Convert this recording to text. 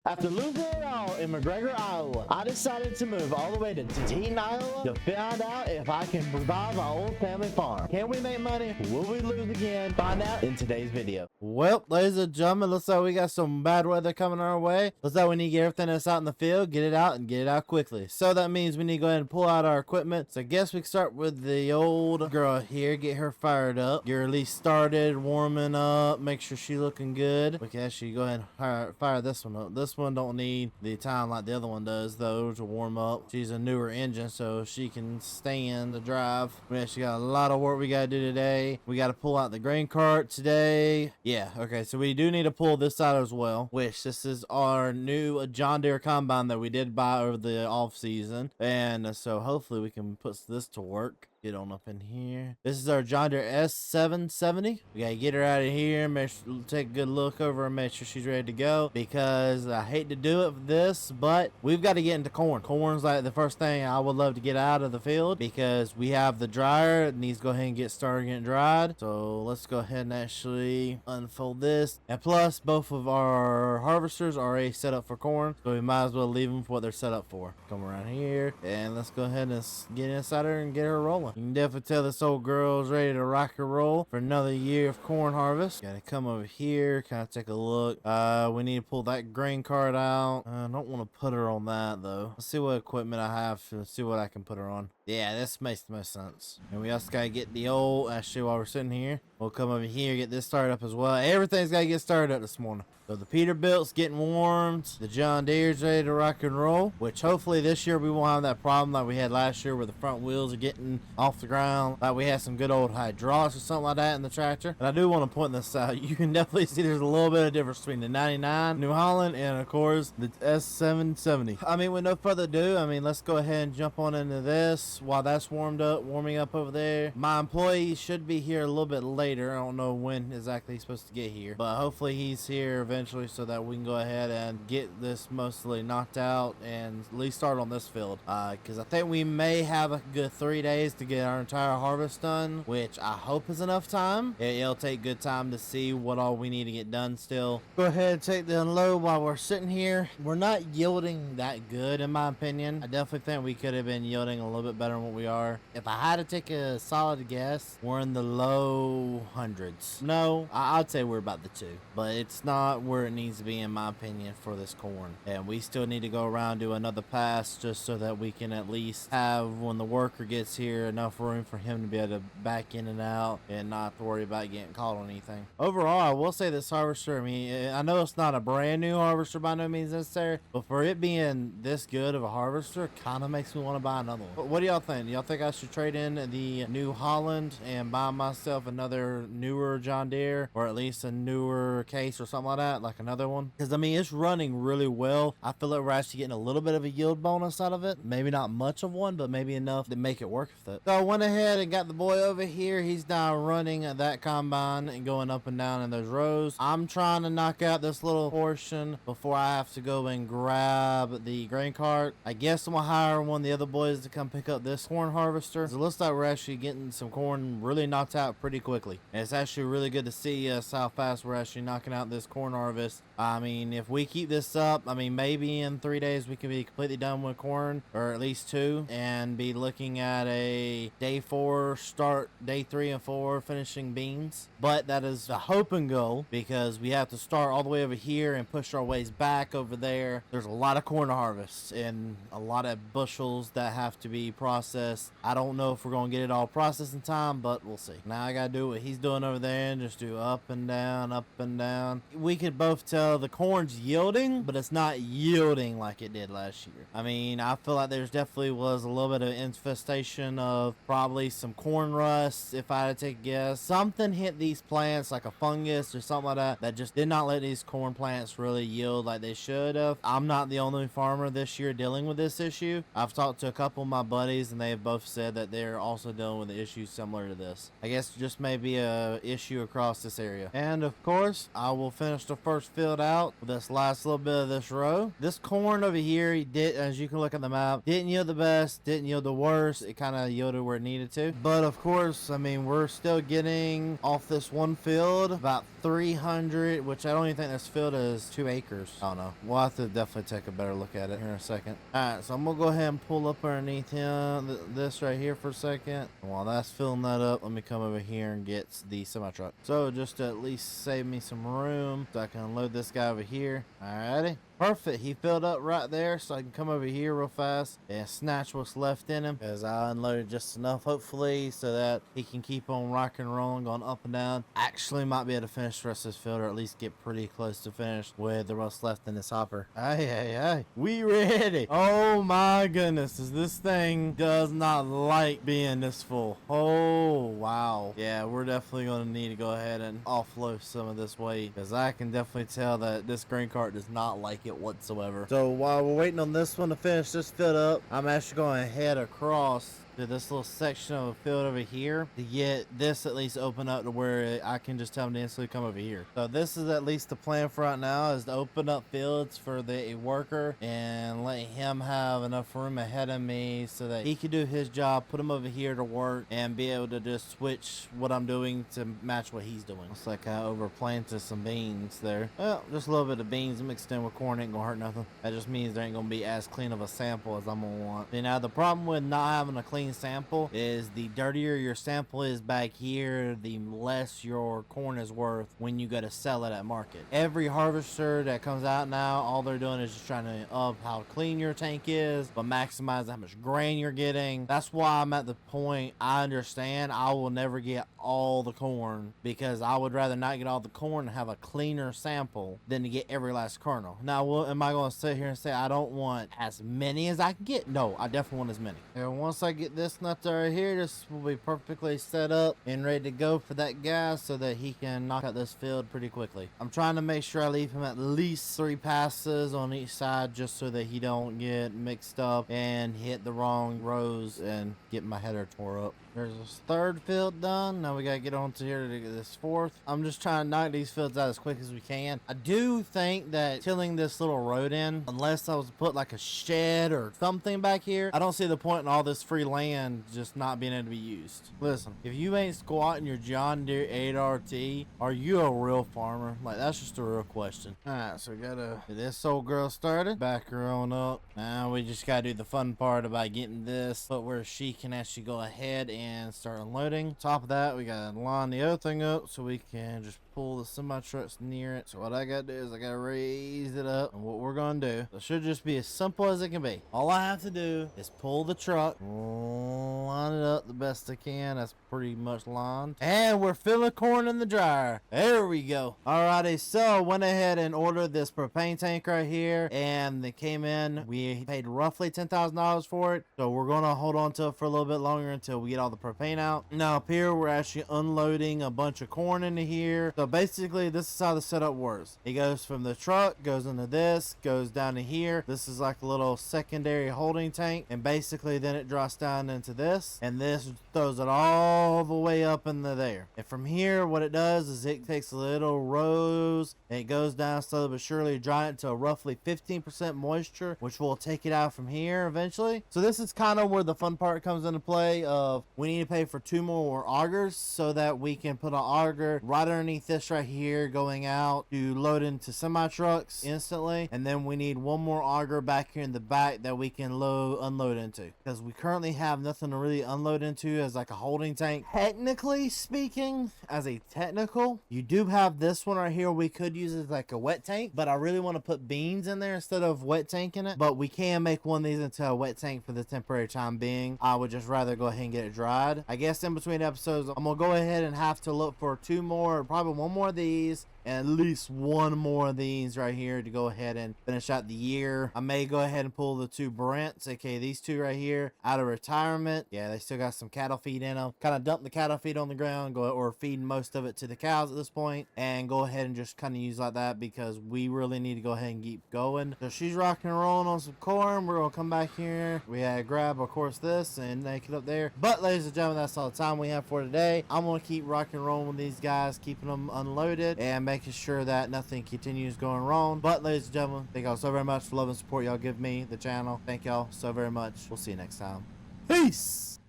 After losing it all in McGregor, Iowa, I decided to move all the way to Teton, Iowa to find out if I can revive our old family farm. Can we make money? Will we lose again? Find out in today's video. Well, ladies and gentlemen, looks like we got some bad weather coming our way. Looks like we need to get everything that's out in the field, get it out, and get it out quickly. So that means we need to go ahead and pull out our equipment. So I guess we can start with the old girl here, get her fired up, get her at least started, warming up, make sure she's looking good. We can actually go ahead and fire this one up. This one don't need the time like the other one does, though, to warm up. She's a newer engine, so she can stand the drive. We actually got a lot of work we got to do today. We got to pull out the grain cart today. Yeah, okay, so we do need to pull this out as well, which this is our new John Deere combine that we did buy over the off season. And so hopefully we can put this to work. Get on up in here. This is our John Deere S770. We gotta get her out of here, take a good look over and make sure she's ready to go, because I hate to do it for this, but we've got to get into corn. Corn's like the first thing I would love to get out of the field, because we have the dryer. It needs to go ahead and get started getting dried. So let's go ahead and actually unfold this. And plus, both of our harvesters are already set up for corn, so we might as well leave them for what they're set up for. Come around here and let's go ahead and get inside her and get her rolling. You can definitely tell this old girl's ready to rock and roll for another year of corn harvest. Gotta come over here, kind of take a look. We need to pull that grain cart out. I don't want to put her on that though. Let's see what equipment I have to see what I can put her on. Yeah, this makes the most sense. And we also gotta get the old, actually while we're sitting here, we'll come over here, get this started up as well. Everything's gotta get started up this morning. So the Peterbilt's getting warmed. The John Deere's ready to rock and roll, which hopefully this year we won't have that problem like we had last year where the front wheels are getting off the ground. Like we had some good old hydraulics or something like that in the tractor. And I do want to point this out. You can definitely see there's a little bit of difference between the 99 New Holland and of course the S770. I mean, with no further ado, let's go ahead and jump on into this while that's warming up over there. My employee should be here a little bit later. I don't know when exactly he's supposed to get here, but hopefully he's here eventually, so that we can go ahead and get this mostly knocked out and at least start on this field, because I think we may have a good 3 days to get our entire harvest done, which I hope is enough time. It'll take good time to see what all we need to get done still. Go ahead and take the unload while we're sitting here. We're not yielding that good in my opinion. I definitely think we could have been yielding a little bit better than what we are. If I had to take a solid guess, we're in the low hundreds. No, I'd say we're about the 2, but it's not where it needs to be in my opinion for this corn, and we still need to go around, do another pass, just so that we can at least have, when the worker gets here, enough room for him to be able to back in and out and not have to worry about getting caught on anything. Overall, I will say this harvester, I know it's not a brand new harvester by no means necessary, but for it being this good of a harvester, kind of makes me want to buy another one. But what do y'all think? Do y'all think I should trade in the New Holland and buy myself another newer John Deere, or at least a newer case or something like that, like another one? Because it's running really well. I feel like we're actually getting a little bit of a yield bonus out of it. Maybe not much of one, but maybe enough to make it work with it. So I went ahead and got the boy over here. He's now running that combine and going up and down in those rows. I'm trying to knock out this little portion before I have to go and grab the grain cart. I guess I'm gonna hire one of the other boys to come pick up this corn harvester. So it looks like we're actually getting some corn really knocked out pretty quickly. And it's actually really good to see how fast we're actually knocking out this corn harvest. If we keep this up, maybe in 3 days we can be completely done with corn, or at least 2, and be looking at a day 4 start, day 3 and 4 finishing beans. But that is a hope and goal, because we have to start all the way over here and push our ways back over there. There's a lot of corn to harvest and a lot of bushels that have to be processed. I don't know if we're going to get it all processed in time, but we'll see. Now I got to do what he's doing over there and just do up and down, up and down. We could both tell the corn's yielding, but it's not yielding like it did last year. I feel like there's definitely was a little bit of infestation of probably some corn rust, if I had to take a guess. Something hit these plants, like a fungus or something like that, that just did not let these corn plants really yield like they should have. I'm not the only farmer this year dealing with this issue. I've talked to a couple of my buddies and they have both said that they're also dealing with the issues similar to this. I guess just maybe be a issue across this area. And of course, I will finish the first field out with this last little bit of this row. This corn over here, he did, as you can look at the map, didn't yield the best, didn't yield the worst. It kind of yielded where it needed to. But of course, I mean, we're still getting off this one field about 300, which I don't even think this field is 2 acres. I don't know. We'll have to definitely take a better look at it here in a second. All right, so I'm gonna go ahead and pull up underneath him, this right here for a second. And while that's filling that up, let me come over here and get the semi truck. So just to at least save me some room, so I can unload this guy over here. Alrighty. Perfect. He filled up right there, so I can come over here real fast and snatch what's left in him, because I unloaded just enough, hopefully, so that he can keep on rock and rolling, going up and down. Actually might be able to finish the rest of this field, or at least get pretty close to finish with the rest left in this hopper. Hey, we ready. Oh my goodness, this thing does not like being this full. Oh wow. Yeah, we're definitely going to need to go ahead and offload some of this weight, because I can definitely tell that this grain cart does not like it whatsoever. So while we're waiting on this one to finish this field up, I'm actually going to head across to this little section of the field over here to get this at least open up to where I can just tell him to instantly come over here. So this is at least the plan for right now, is to open up fields for the worker and let him have enough room ahead of me so that he can do his job, put him over here to work, and be able to just switch what I'm doing to match what he's doing. Looks like I overplanted some beans there. Well, just a little bit of beans mixed in with corn ain't gonna hurt nothing. That just means there ain't gonna be as clean of a sample as I'm gonna want. See, now the problem with not having a clean sample is the dirtier your sample is back here, the less your corn is worth when you go to sell it at market. Every harvester that comes out now, all they're doing is just trying to up how clean your tank is, but maximize how much grain you're getting. That's why I'm at the point, I understand I will never get all the corn, because I would rather not get all the corn and have a cleaner sample than to get every last kernel. Now, am I going to sit here and say I don't want as many as I can get? No, I definitely want as many. And once I get this nut right here, this will be perfectly set up and ready to go for that guy so that he can knock out this field pretty quickly. I'm trying to make sure I leave him at least 3 passes on each side, just so that he don't get mixed up and hit the wrong rows and get my header tore up. There's this 3rd field done. Now we gotta get on to here to get this 4th. I'm just trying to knock these fields out as quick as we can. I do think that tilling this little road in, unless I was to put like a shed or something back here, I don't see the point in all this free land just not being able to be used. Listen, if you ain't squatting your John Deere 8RT, are you a real farmer? Like, that's just a real question. Alright, so we gotta get this old girl started, back her on up. Now we just gotta do the fun part about getting this, but where she can actually go ahead and start unloading. Top of that, we gotta line the other thing up so we can just pull the semi trucks near it. So what I gotta do is I gotta raise it up, and what we're gonna do, it should just be as simple as it can be. All I have to do is pull the truck, line it up the best I can. That's pretty much lined, and we're filling corn in the dryer. There we go. Alrighty, so went ahead and ordered this propane tank right here, and they came in. We paid roughly $10,000 for it, so we're gonna hold on to it for a little bit longer until we get all the propane out. Now up here, we're actually unloading a bunch of corn into here. So basically, this is how the setup works. It goes from the truck, goes into this, goes down to here. This is like a little secondary holding tank, and basically then it drops down into this, and this throws it all the way up into there. And from here, what it does is it takes little rows, and it goes down slowly but surely, dry it to roughly 15% moisture, which will take it out from here eventually. So this is kind of where the fun part comes into play of we need to pay for 2 more augers so that we can put an auger right underneath this right here going out to load into semi trucks instantly, and then we need 1 more auger back here in the back that we can unload into, because we currently have nothing to really unload into as like a holding tank. Technically speaking, as a technical, you do have this one right here we could use as like a wet tank, but I really want to put beans in there instead of wet tanking it. But we can make one of these into a wet tank for the temporary time being. I would just rather go ahead and get it dried. I guess in between episodes I'm gonna go ahead and have to look for 2 more, probably 1 more of these, and at least one more of these right here to go ahead and finish out the year. I may go ahead and pull the 2 Brents, aka these 2 right here, out of retirement. Yeah, they still got some cattle feed in them. Kind of dump the cattle feed on the ground, or feed most of it to the cows at this point, and go ahead and just kind of use like that because we really need to go ahead and keep going. So she's rocking and rolling on some corn. We're gonna come back here. We had to grab, of course, this and make it up there. But ladies and gentlemen, that's all the time we have for today. I'm gonna keep rocking and rolling with these guys, keeping them unloaded and making sure that nothing continues going wrong. But ladies and gentlemen, thank y'all so very much for love and support y'all give me, the channel. Thank y'all so very much. We'll see you next time. Peace.